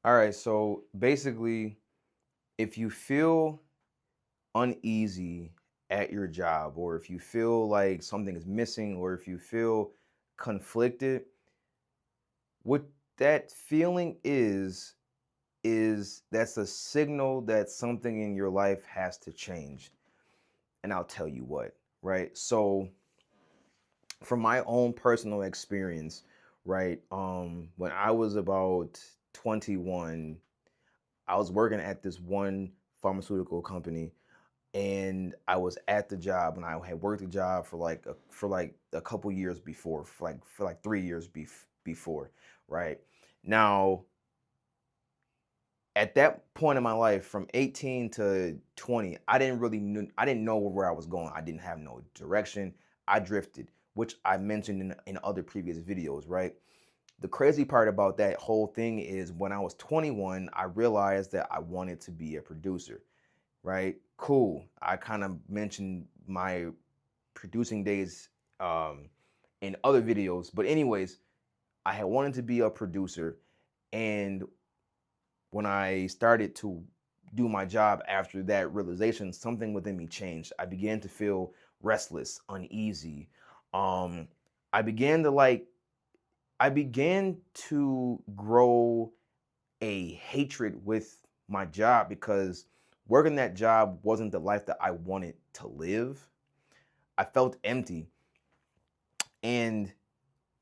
All right, so basically, if you feel uneasy at your job, or if you feel like something is missing, or if you feel conflicted, what that feeling is that's a signal that something in your life has to change. And I'll tell you what, right? So, from my own personal experience, right, when I was about 21, I was working at this one pharmaceutical company, and I was at the job, and I had worked the job for like a couple years before, for like 3 years before, right? Now, at that point in my life, from 18 to 20, I didn't know where I was going. I didn't have no direction. I drifted, which I mentioned in other previous videos, right? The crazy part about that whole thing is when I was 21, I realized that I wanted to be a producer, right? Cool. I kind of mentioned my producing days in other videos, but anyways, I had wanted to be a producer, and when I started to do my job after that realization, something within me changed. I began to feel restless, uneasy. Um, I began to like I began to grow a hatred with my job because working that job wasn't the life that I wanted to live. I felt empty. And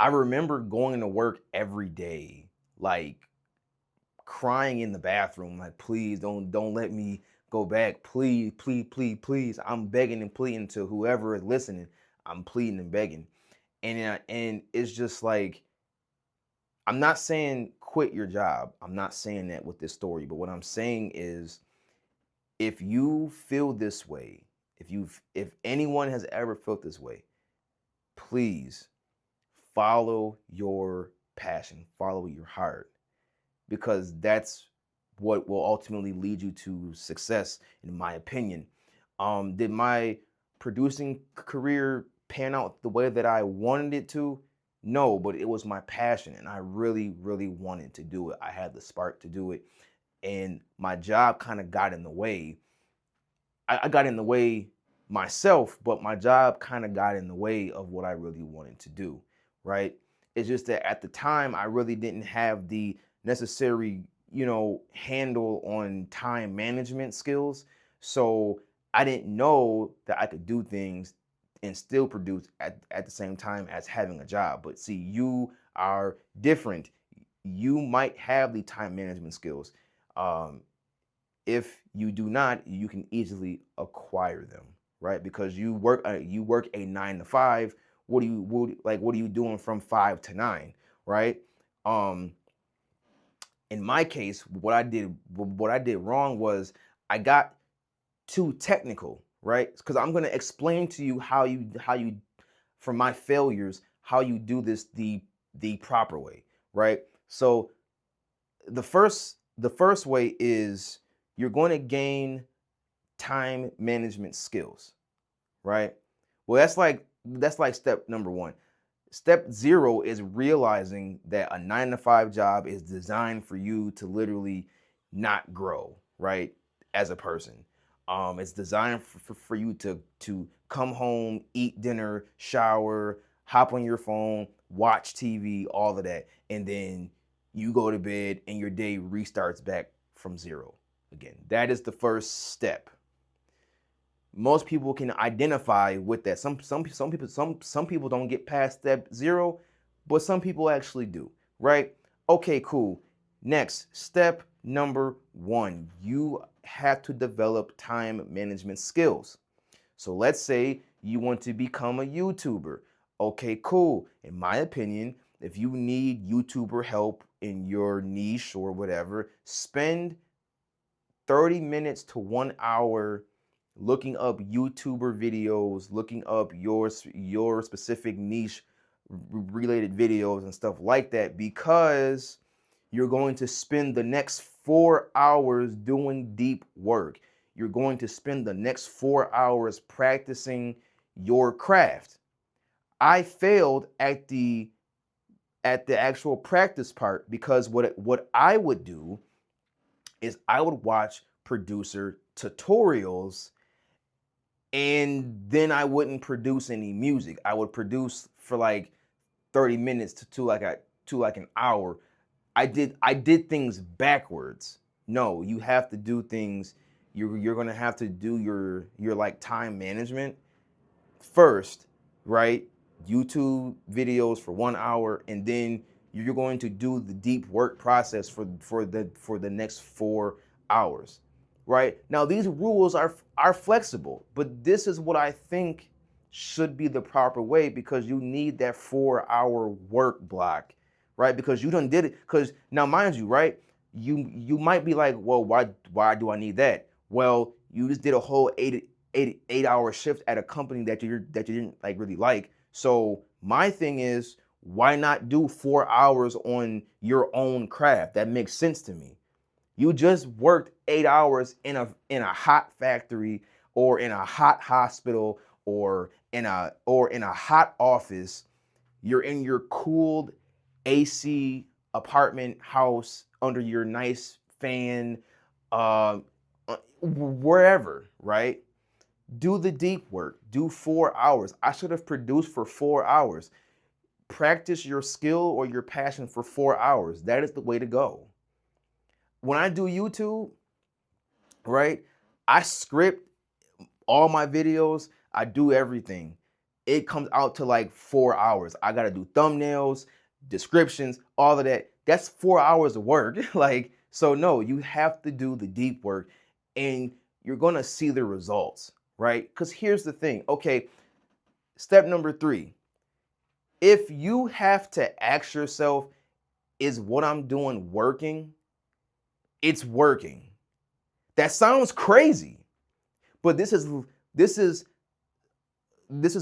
I remember going to work every day, like crying in the bathroom, like, please don't let me go back. Please, please, please, please. I'm begging and pleading to whoever is listening. I'm pleading and begging. And it's just like, I'm not saying quit your job. I'm not saying that with this story, but what I'm saying is, if you feel this way, if anyone has ever felt this way, please follow your passion, follow your heart, because that's what will ultimately lead you to success, in my opinion. Did my producing career pan out the way that I wanted it to? No, but it was my passion, and I really, really wanted to do it. I had the spark to do it, and my job kind of got in the way. I got in the way myself, but my job kind of got in the way of what I really wanted to do, right? It's just that at the time, I really didn't have the necessary, handle on time management skills. So I didn't know that I could do things and still produce at the same time as having a job. But see, you are different. You might have the time management skills. Um, if you do not, you can easily acquire them, right? Because you work a 9 to 5. What are you doing from 5 to 9, right? Um, in my case, what I did wrong was I got too technical, right? Because I'm gonna explain to you how you from my failures, how you do this the proper way, right? So the first way is you're going to gain time management skills, right? Well, that's like step number 1. Step 0 is realizing that a 9 to 5 job is designed for you to literally not grow, right? As a person. It's designed for you to come home, eat dinner, shower, hop on your phone, watch TV, all of that, and then you go to bed and your day restarts back from 0 again. That is the first step. Most people can identify with that. Some people don't get past step 0, but some people actually do, right? Okay, cool. Next, step number 1, you have to develop time management skills. So let's say you want to become a YouTuber. Okay, cool. In my opinion, if you need YouTuber help in your niche or whatever, spend 30 minutes to 1 hour looking up YouTuber videos, looking up your specific niche related videos and stuff like that, because you're going to spend the next 4 hours doing deep work. You're going to spend the next 4 hours practicing your craft. I failed at the actual practice part because what I would do is I would watch producer tutorials, and then I wouldn't produce any music. I would produce for like 30 minutes to like an hour. I did things backwards. No, you have to do things. You're gonna have to do your like time management first, right? YouTube videos for 1 hour, and then you're going to do the deep work process for the next 4 hours, right? Now these rules are flexible, but this is what I think should be the proper way, because you need that 4 hour work block, right? Because you done did it. Because now, mind you, right? You might be like, well, why do I need that? Well, you just did a whole 8 hour shift at a company that you didn't like really like. So my thing is, why not do 4 hours on your own craft? That makes sense to me. You just worked 8 hours in a hot factory, or in a hot hospital, or in a hot office. You're in your cooled AC apartment house under your nice fan, wherever, right? Do the deep work. Do 4 hours. I should have produced for 4 hours. Practice your skill or your passion for 4 hours. That is the way to go. When I do YouTube, right, I script all my videos. I do everything. It comes out to like 4 hours. I got to do thumbnails, descriptions, all of that. That's 4 hours of work. Like, so no, you have to do the deep work, and you're going to see the results, right? Because here's the thing. Okay, step number 3. If you have to ask yourself, is what I'm doing working? It's working. That sounds crazy, but this is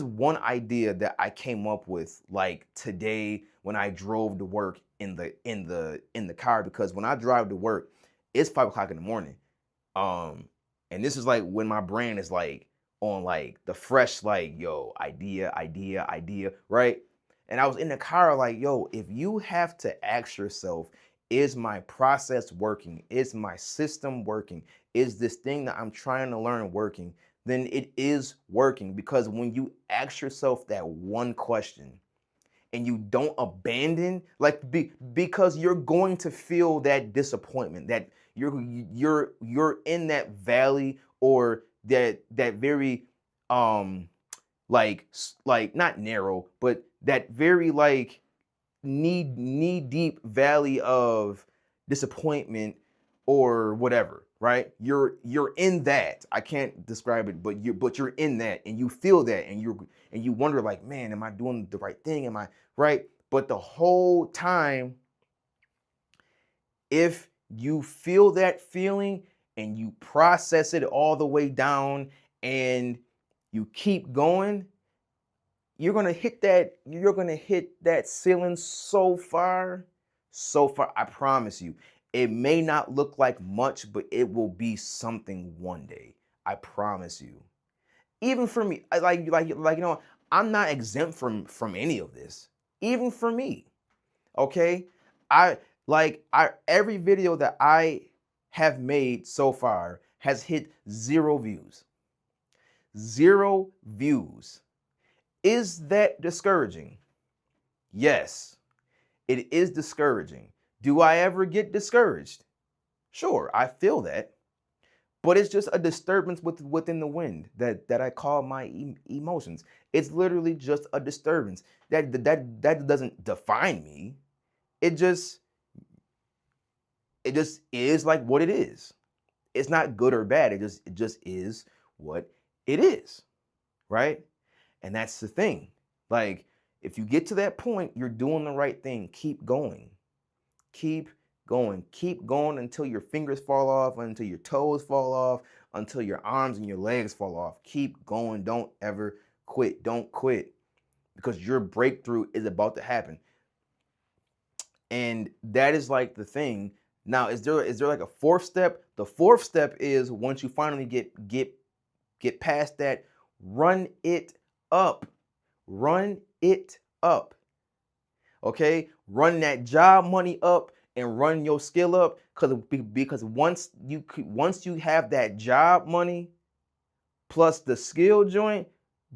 one idea that I came up with like today when I drove to work in the car. Because when I drive to work, it's 5 o'clock in the morning. And this is like when my brain is like on like the fresh, like, yo, idea, right? And I was in the car like, yo, if you have to ask yourself, is my process working? Is my system working? Is this thing that I'm trying to learn working? Then it is working. Because when you ask yourself that one question and you don't abandon, like, because you're going to feel that disappointment, that you're in that valley, or that very like not narrow, but that very like knee deep valley of disappointment or whatever, right? You're in that. I can't describe it, but you're in that, and you feel that, and you wonder like, man, am I doing the right thing? Am I right? But the whole time, if you feel that feeling and you process it all the way down and you keep going, you're gonna hit that ceiling so far, so far. I promise you. It may not look like much, but it will be something one day. I promise you. Even for me, I'm not exempt from any of this. Even for me. Okay? I every video that I have made so far has hit 0 views. 0 views. Is that discouraging? Yes, it is discouraging. Do I ever get discouraged? Sure, I feel that. But it's just a disturbance within the wind that I call my emotions. It's literally just a disturbance. That doesn't define me. It just is like what it is. It's not good or bad. It just is what it is, right? And that's the thing. Like, if you get to that point, you're doing the right thing. Keep going. Keep going. Keep going until your fingers fall off, until your toes fall off, until your arms and your legs fall off. Keep going. Don't ever quit. Don't quit, because your breakthrough is about to happen. And that is like the thing. Now, is there like a 4th step? The 4th step is, once you finally get past that, run it up. Run it up. Okay? Run that job money up, and run your skill up, because once you have that job money plus the skill joint,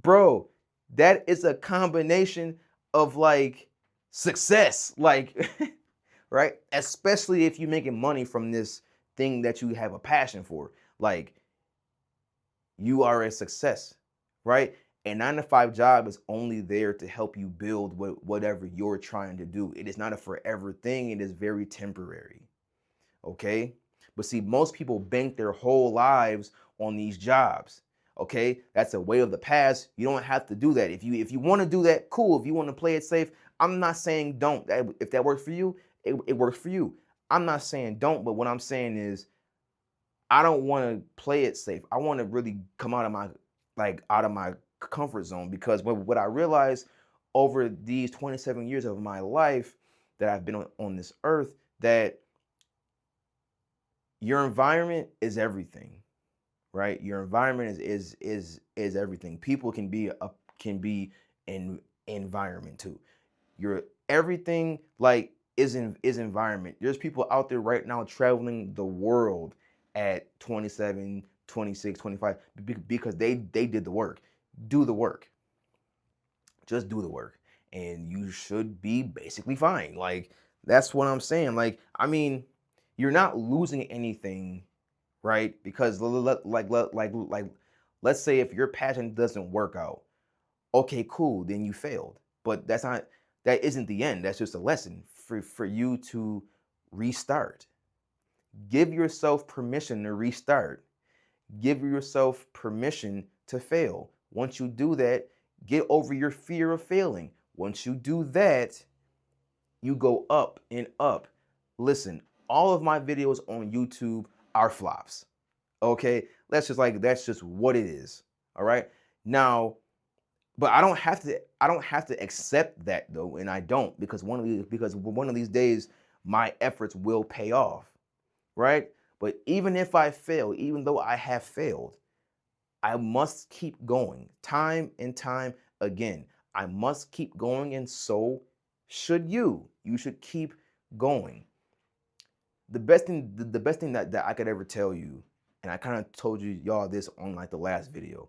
bro, that is a combination of like success, like right? Especially if you're making money from this thing that you have a passion for. Like, you are a success, right? A 9 to 5 job is only there to help you build whatever you're trying to do. It is not a forever thing, it is very temporary, okay? But see, most people bank their whole lives on these jobs, okay? That's a way of the past. You don't have to do that. If you want to do that, cool. If you want to play it safe, I'm not saying don't. If that works for you, it works for you. I'm not saying don't, but what I'm saying is I don't want to play it safe. I want to really come out of my comfort zone, because what I realized over these 27 years of my life that I've been on this earth, that your environment is everything, right? Your environment is everything. People can be an environment too. Your everything like is environment. There's people out there right now traveling the world at 27, 26, 25 because they did the work. Do the work. Just do the work and you should be basically fine. Like, that's what I'm saying. Like, I mean, you're not losing anything, right? Because let's say if your passion doesn't work out, okay, cool, then you failed. But that isn't the end. That's just a lesson for you to restart. Give yourself permission to restart. Give yourself permission to fail. Once you do that, get over your fear of failing. Once you do that, you go up and up. Listen, all of my videos on YouTube are flops. Okay? That's just what it is. All right? Now, but I don't have to accept that though, and I don't, because one of these days my efforts will pay off, right? But even if I fail, even though I have failed, I must keep going time and time again. I must keep going, and so should you. You should keep going. The best thing that I could ever tell you, and I kind of told y'all this on like the last video,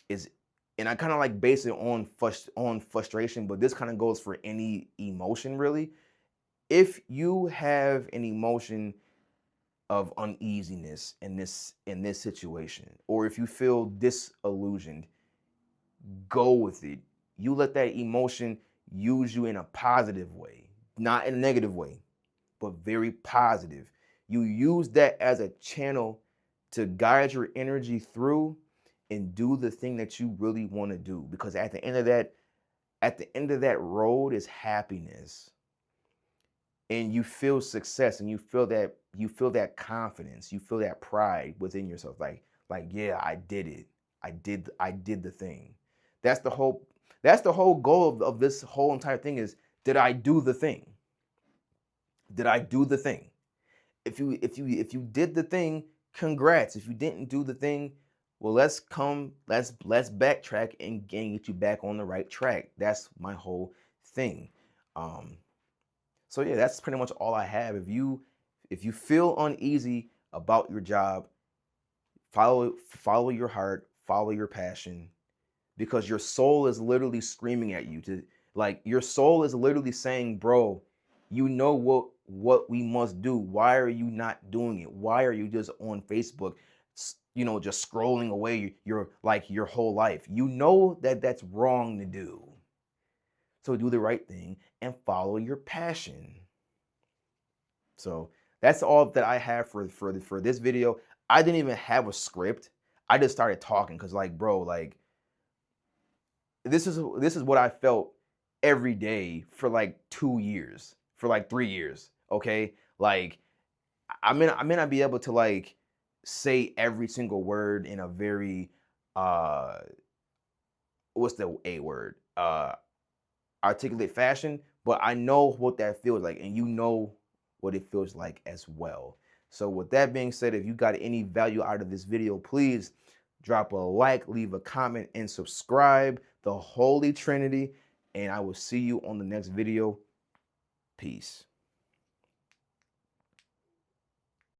is, and I kind of like base it on frustration, but this kind of goes for any emotion really. If you have an emotion of uneasiness in this situation, or if you feel disillusioned, go with it. You let that emotion use you in a positive way, not in a negative way, but very positive. You use that as a channel to guide your energy through and do the thing that you really want to do, because at the end of that road is happiness, and you feel success, and you feel that confidence, you feel that pride within yourself, like yeah, I did it. I did the thing. That's the whole goal of this whole entire thing is, did I do the thing? Did I do the thing? If you did the thing, congrats. If you didn't do the thing, well, let's backtrack and get you back on the right track. That's my whole thing. So yeah, that's pretty much all I have. If you feel uneasy about your job, follow your heart, follow your passion, because your soul is literally screaming at you to, like, your soul is literally saying, bro, you know what we must do. Why are you not doing it? Why are you just on Facebook, just scrolling away your whole life? You know that that's wrong to do. So do the right thing and follow your passion. So that's all that I have for this video. I didn't even have a script. I just started talking because, like, bro, like, this is what I felt every day for like 2 years, for like 3 years. Okay, like, I may not be able to like say every single word in a very what's the A word, articulate fashion, but I know what that feels like, and you know what it feels like as well. So with that being said, if you got any value out of this video, please drop a like, leave a comment, and subscribe. The Holy Trinity, and I will see you on the next video. Peace.